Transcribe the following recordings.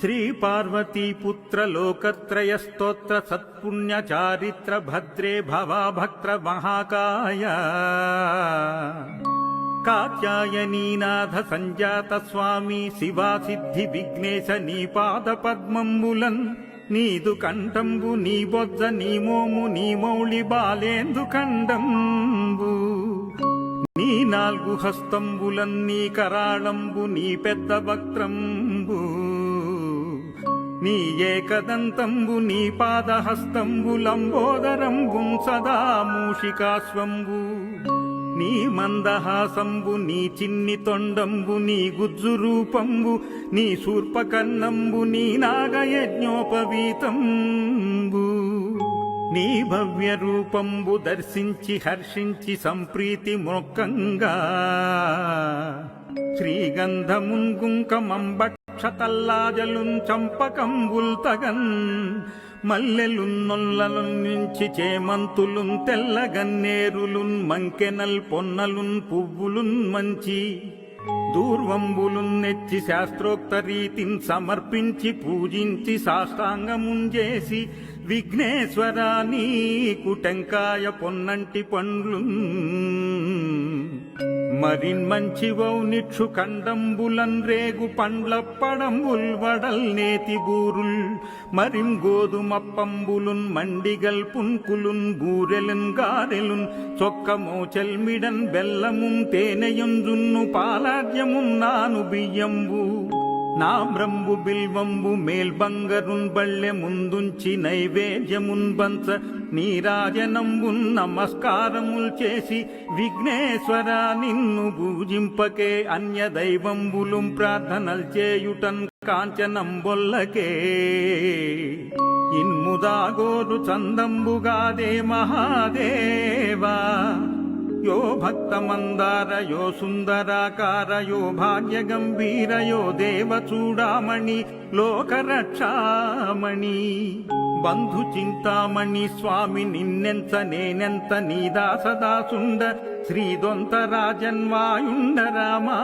శ్రీ పార్వతీపుత్ర లోకత్రయ స్తోత్ర సత్పుణ్య చారిత్ర భద్రే భవాభక్త్ర మహాకాయ కాత్యాయనీనాథ సంజాత స్వామి శివా సిద్ధి విఘ్నేశ నీ పాద పద్మంబులన్ నీదు కంఠంబు నీ బొజ్జ నీ మోము నీ మౌళి బాలేందు ఖండంబు నీ నాల్గు హస్తంబులన్ నీ కరాళంబు నీ పెద్ద వక్త్రంబు నీ ఏకదంతంబు నీ పాదహస్తంబు లంబోదరంబు సదా మూషికాశ్వంబు నీ మందహాసంబు నీ చిన్ని తొండంబు నీ గుజ్జు రూపంబు నీ శూర్పకర్ణంబు నీ నాగయజ్ఞోపవీతంబు నీ భవ్య రూపంబు దర్శించి హర్షించి సంప్రీతి మొక్కంగా శ్రీగంధమున్ కుంకమంబక్షతల్లాజలున్ చంపకంబుల్ తగన్ మల్లెలున్ నొల్లలున్ నుంచి చేమంతులున్ తెల్లగన్నేరులున్ మంకెనల్ పొన్నలున్ పువ్వులున్ మంచి దూర్వంబులున్ నెచ్చి శాస్త్రోక్త రీతిన్ సమర్పించి పూజించి సాష్టాంగముంజేసి విఘ్నేశ్వరా నీకు టెంకాయ పొన్నంటి పండ్లున్ మరిన్ మంచివౌ నిక్షు కండంబులన్ రేగు పండ్ల పడంబుల్ వడల్ నేతి బూరుల్ మరిం గోధుమప్పంబులున్ మండిగల్ పున్కులున్ బూరెలున్ గారెలున్ చొక్కమో చెల్మిడన్ బెల్లమున్ తేనెయుంజున్ను పాలాడ్యమున్ నాను బియ్యంబు నామ్రంబు బిల్వంబు మేల్బంగరున్ బళ్ళె ముందుంచి నైవేద్యమున్ బంచ నీరాజనంబున్ నమస్కారముల్ చేసి విఘ్నేశ్వర నిన్ను పూజింపకే అన్య దైవంబులు ప్రార్థనల్ చేయుటన్ కాంచనంబొల్లకే ఇన్ముదాగోరు చందంబుగాదే మహాదేవా यो भक्तमंदार यो सुंदराकार यो भाग्य गंभीर यो देवचूडामणि लोकरक्षामणि बंधु चिंतामणि स्वामी निन्नेंत नेनेंत नीदासदासुंड श्रीदొంతరాజన్వాయుండ రామా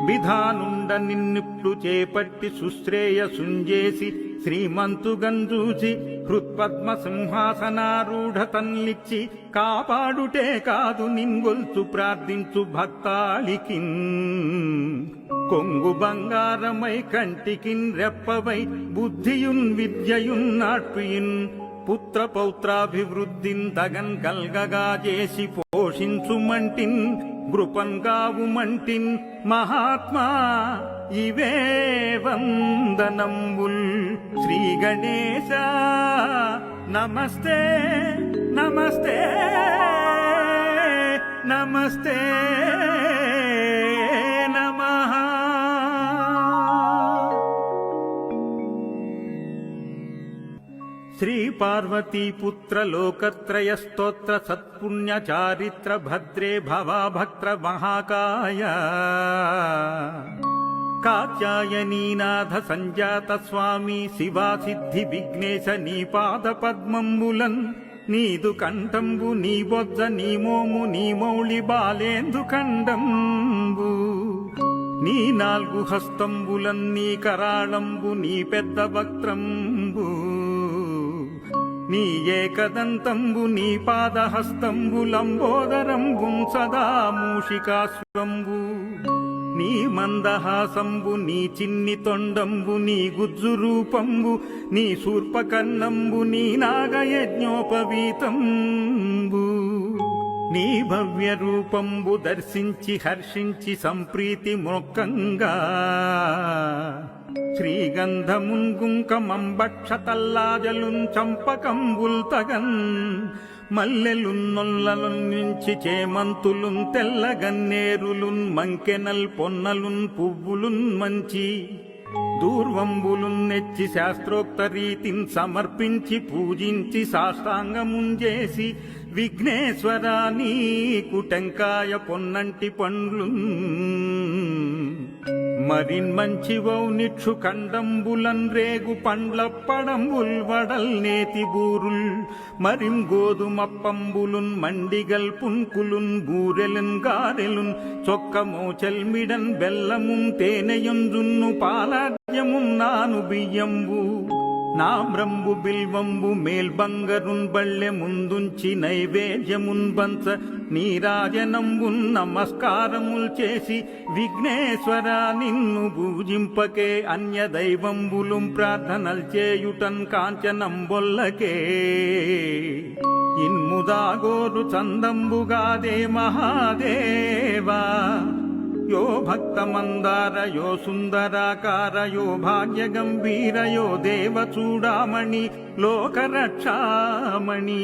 విధానుండ నిన్నిప్పుడు చేపట్టి సుశ్రేయసుంజేసి శ్రీమంతుగంజూచి హృత్పద్మ సింహాసనారూఢ తన్నిచ్చి కాపాడుటే కాదు నిన్గొల్చు ప్రార్థించు భక్తాళికిన్ కొంగు బంగారమై కంటికిన్ రెప్పవై బుద్ధియున్ విద్యయున్ నాట్యున్ పుత్ర పౌత్రాభివృద్ధిన్ తగన్ కల్గగా చేసి పోషించుమంటిన్ గృపన్ గావుమంటిన్ మహాత్మా ఇవే వందనంబుల్ శ్రీ గణేశ నమస్తే నమస్తే నమస్తే నమః శ్రీ పార్వతీపుత్ర లోకత్రయ స్తోత్ర సత్పుణ్య చారిత్ర భద్రే భవాభక్త్ర మహాకాయ కాత్యాయనీనాథ సంజాత స్వామి శివా సిద్ధి విఘ్నేశ నీ పాద పద్మంబులన్ నీదు కంఠంబు నీ బొజ్జ నీ మోము నీ మౌళి బాలేందు ఖండంబు నీ నాల్గు హస్తంబులన్ నీ కరాళంబు నీ పెద్ద వక్త్రంబు నీ ఏకదంతంబు నీ పాదహస్తంబు లంబోదరంబు సదా మూషికాశ్వంబు నీ మందహాసంబు నీ చిన్ని తొండంబు నీ గుజ్జు రూపంబు నీ శూర్పకర్ణంబు నీ నాగయజ్ఞోపవీతంబు నీ భవ్య రూపంబు దర్శించి హర్షించి సంప్రీతి మొక్కంగా శ్రీగంధమున్ కుంకమంబక్షతల్లాజలున్ చంపకంబుల్ తగన్ మల్లెలున్ నొల్లలున్ నుంచి చేమంతులున్ తెల్లగన్నేరులున్ మంకెనల్ పొన్నలున్ పువ్వులున్ మంచి దూర్వంబులున్ నెచ్చి శాస్త్రోక్త రీతిన్ సమర్పించి పూజించి సాష్టాంగముంజేసి విఘ్నేశ్వర నీకు టెంకాయ పొన్నంటి పండ్లున్ మరిన్ మంచివౌ నిక్షు కండంబులన్ రేగు పండ్ల పడంబుల్ వడల్ నేతి బూరుల్ మరిం గోధుమప్పంబులున్ మండిగల్ పున్కులున్ బూరెలున్ గారెలున్ చొక్కమో చెల్మిడన్ బెల్లమున్ తేనెయుంజున్ను పాలాడ్య పాలాజ్యమున్నాను బియ్యంబు నామ్రంబు బిల్వంబు మేల్బంగరున్ బళ్ళె ముందుంచి నైవేద్యమున్ బంచ నీరాజనంబున్ నమస్కారముల్ చేసి విఘ్నేశ్వర నిన్ను పూజింపకే అన్య దైవంబులుం ప్రార్థనల్ చేయుటన్ కాంచనంబొల్లకే ఇన్ముదాగోరు చందంబుగాదే మహాదేవా यो भक्तमंदार यो सुंदराकार यो भाग्यगंभीर यो देवचूडामणि लोकरक्षामणि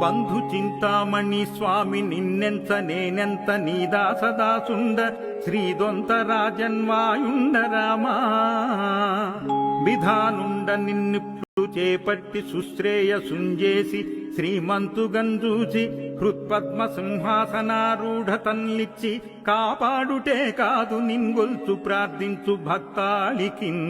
बंधु चिंतामणि स्वामी निन्नेंत नेनेंत नीदासदासुंड श्रीदोंतराजन्वायुंड रामा विधानुंड निन्नु చేపట్టి సుశ్రేయసుంజేసి శ్రీమంతుగంజూచి హృత్పద్మ సింహాసనారూఢతన్లిచ్చి కాపాడుటే కాదు నిన్గొల్చు ప్రార్థించు భక్తాళికిన్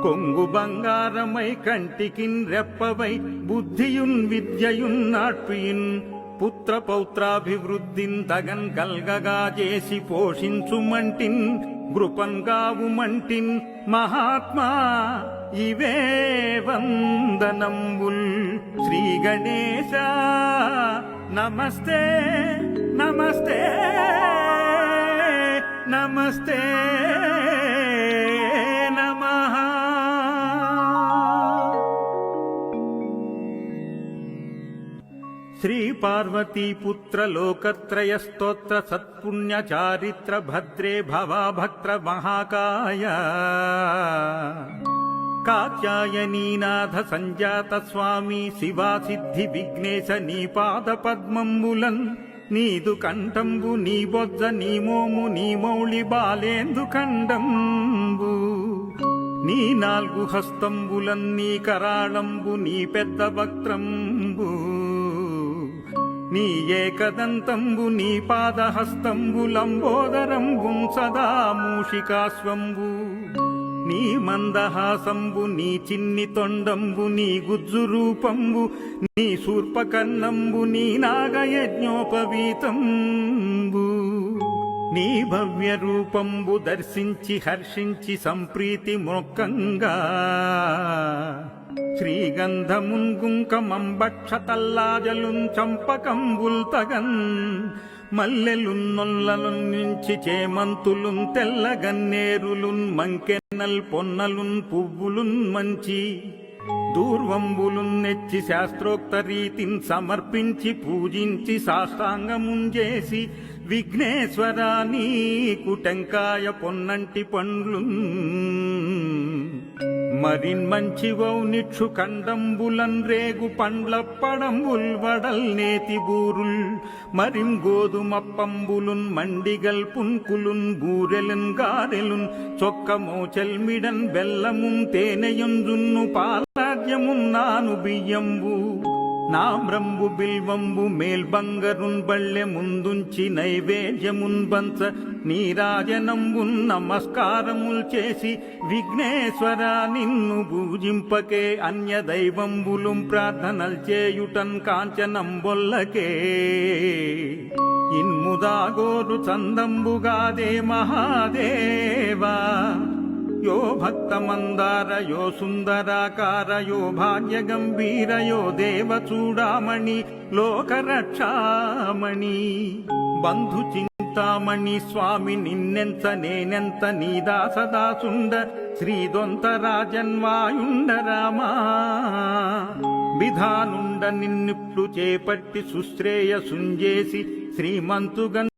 కొంగు బంగారమై కంటికిన్ రెప్పవై బుద్ధియున్ విద్యయున్ నాట్పియున్ పుత్ర పౌత్రాభివృద్ధిన్ తగన్ కల్గగా చేసి పోషించుమంటిన్ గృపంగావుమంటిన్ మహాత్మా ఇవే వందనంబుల్ శ్రీ గణేశ నమస్తే నమస్తే నమస్తే నమః శ్రీ పార్వతీపుత్ర లోకత్రయ స్తోత్ర సత్పుణ్య చారిత్ర భద్రే భవాభక్త్ర మహాకాయ కాత్యాయనీనాథ సంజాత స్వామి శివా సిద్ధి విఘ్నేశ నీ పాద పద్మంబులన్ నీదు కంఠంబు నీ బొజ్జ నీ మోము నీ మౌళి బాలేందు ఖండంబు నీ నాల్గు హస్తంబులన్ నీ కరాళంబు నీ పెద్ద వక్త్రంబు నీ ఏకదంతంబు నీ పాదహస్తంబు లంబోదరంబు సదా మూషికాశ్వంబు నీ మందహాసంబు నీ చిన్ని తొండంబు నీ గుజ్జు రూపంబు నీ శూర్పకర్ణంబు నీ నాగయజ్ఞోపవీతంబు నీ భవ్య రూపంబు దర్శించి హర్షించి సంప్రీతి మొక్కంగా శ్రీగంధమున్ గుంకమంబక్షతల్లాజలున్ చంపకంబుల్ తగన్ మల్లెలున్ నొల్లలున్ నుంచి చేమంతులున్ తెల్లగన్నేరులున్ మంకెన్నల్ పొన్నలున్ పువ్వులున్ మంచి దూర్వంబులున్ నెచ్చి శాస్త్రోక్త రీతిన్ సమర్పించి పూజించి సాష్టాంగముంజేసి విఘ్నేశ్వర నీకు టెంకాయ పొన్నంటి పండ్లున్ మరిన్ మంచివౌ నిక్షు కండంబులన్ రేగు పండ్ల పడంబుల్ వడల్ నేతి బూరుల్ మరిం గోధుమప్పంబులున్ మండిగల్ పున్కులున్ బూరెలున్ గారెలున్ చొక్క మోచెల్మిడన్ బెల్లమున్ తేనెయుంజున్ను పాలాజ్యమున్నాను బియ్యంబు నామ్రంబు బిల్వంబు మేల్బంగరున్ బళ్ళె ముందుంచి నైవేద్యమున్ బంచ నీరాజనంబున్ నమస్కారముల్ చేసి విఘ్నేశ్వర నిన్ను పూజింపకే అన్య దైవంబులుం ప్రార్థనల్ చేయుటన్ కాంచనంబొల్లకే ఇన్ముదాగోరు చందంబుగాదే మహాదేవా यो भक्तमंदार यो सुंदराकार यो भाग्यगंभीर यो देवचूडामणि लोकरक्षामणि बंधु चिंतामणि स्वामी निन्नेंत नेनेंत नीदासदासुंड श्रीदोंतराजन्वायुंड रामा విధానుండ నిన్నిప్పుడు చేపట్టి సుశ్రేయసుంజేసి శ్రీమంతుగన్